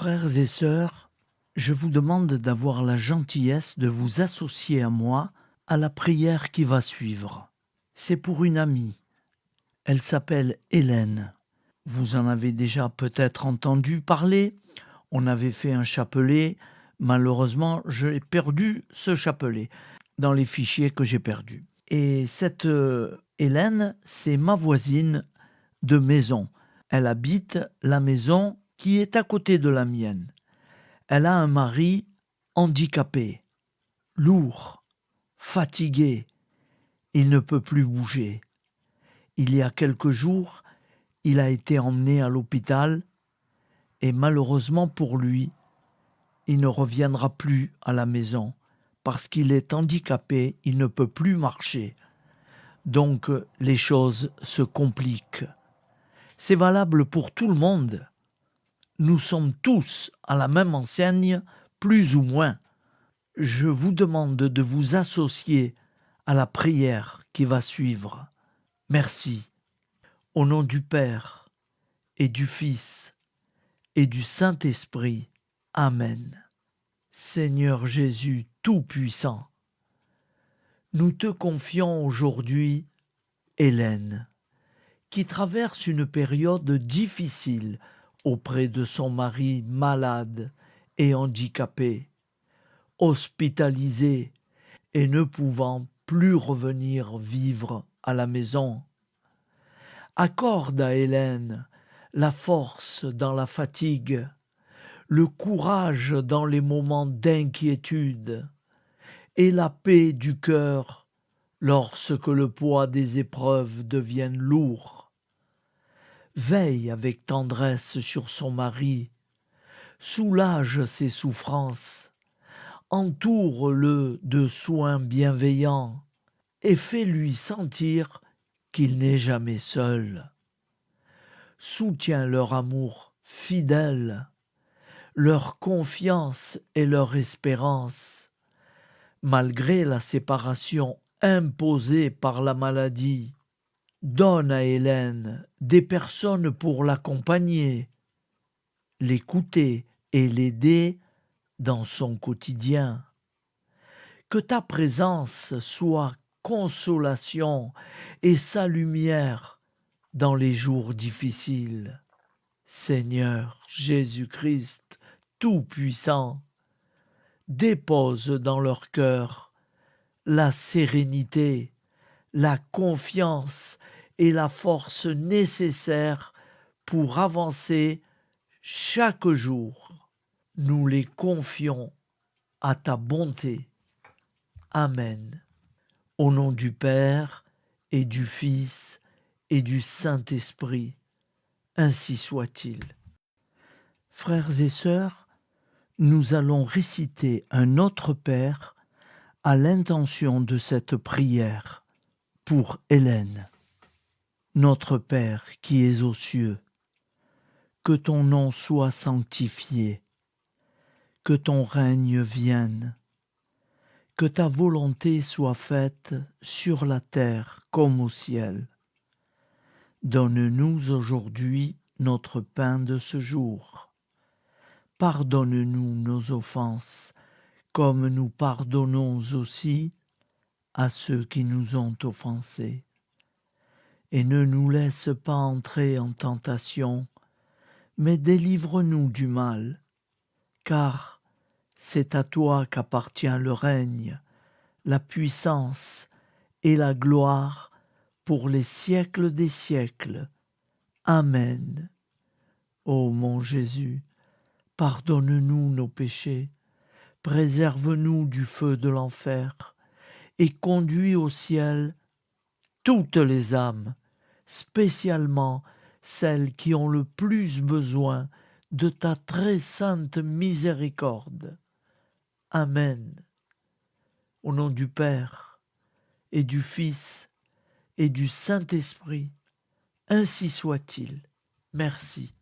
Frères et sœurs, je vous demande d'avoir la gentillesse de vous associer à moi à la prière qui va suivre. C'est pour une amie. Elle s'appelle Hélène. Vous en avez déjà peut-être entendu parler. On avait fait un chapelet. Malheureusement, j'ai perdu ce chapelet dans les fichiers que j'ai perdus. Et cette Hélène, c'est ma voisine de maison. Elle habite la maison qui est à côté de la mienne. Elle a un mari handicapé, lourd, fatigué. Il ne peut plus bouger. Il y a quelques jours, il a été emmené à l'hôpital et malheureusement pour lui, il ne reviendra plus à la maison parce qu'il est handicapé, il ne peut plus marcher. Donc les choses se compliquent. C'est valable pour tout le monde. Nous sommes tous à la même enseigne, plus ou moins. Je vous demande de vous associer à la prière qui va suivre. Merci. Au nom du Père et du Fils et du Saint-Esprit. Amen. Seigneur Jésus Tout-Puissant, nous te confions aujourd'hui Hélène, qui traverse une période difficile auprès de son mari malade et handicapé, hospitalisé et ne pouvant plus revenir vivre à la maison. Accorde à Hélène la force dans la fatigue, le courage dans les moments d'inquiétude et la paix du cœur lorsque le poids des épreuves devienne lourd. Veille avec tendresse sur son mari, soulage ses souffrances, entoure-le de soins bienveillants et fais-lui sentir qu'il n'est jamais seul. Soutiens leur amour fidèle, leur confiance et leur espérance, malgré la séparation imposée par la maladie. Donne à Hélène des personnes pour l'accompagner, l'écouter et l'aider dans son quotidien. Que ta présence soit consolation et sa lumière dans les jours difficiles. Seigneur Jésus-Christ Tout-Puissant, dépose dans leur cœur la sérénité, la confiance et la force nécessaires pour avancer chaque jour. Nous les confions à ta bonté. Amen. Au nom du Père et du Fils et du Saint-Esprit, ainsi soit-il. Frères et sœurs, nous allons réciter un autre Père à l'intention de cette prière pour Hélène. Notre Père qui es aux cieux, que ton nom soit sanctifié, que ton règne vienne, que ta volonté soit faite sur la terre comme au ciel. Donne-nous aujourd'hui notre pain de ce jour. Pardonne-nous nos offenses, comme nous pardonnons aussi à ceux qui nous ont offensés. Et ne nous laisse pas entrer en tentation, mais délivre-nous du mal, car c'est à toi qu'appartient le règne, la puissance et la gloire pour les siècles des siècles. Amen. Ô mon Jésus, pardonne-nous nos péchés, préserve-nous du feu de l'enfer, et conduis au ciel toutes les âmes, spécialement celles qui ont le plus besoin de ta très sainte miséricorde. Amen. Au nom du Père et du Fils et du Saint-Esprit, ainsi soit-il. Merci.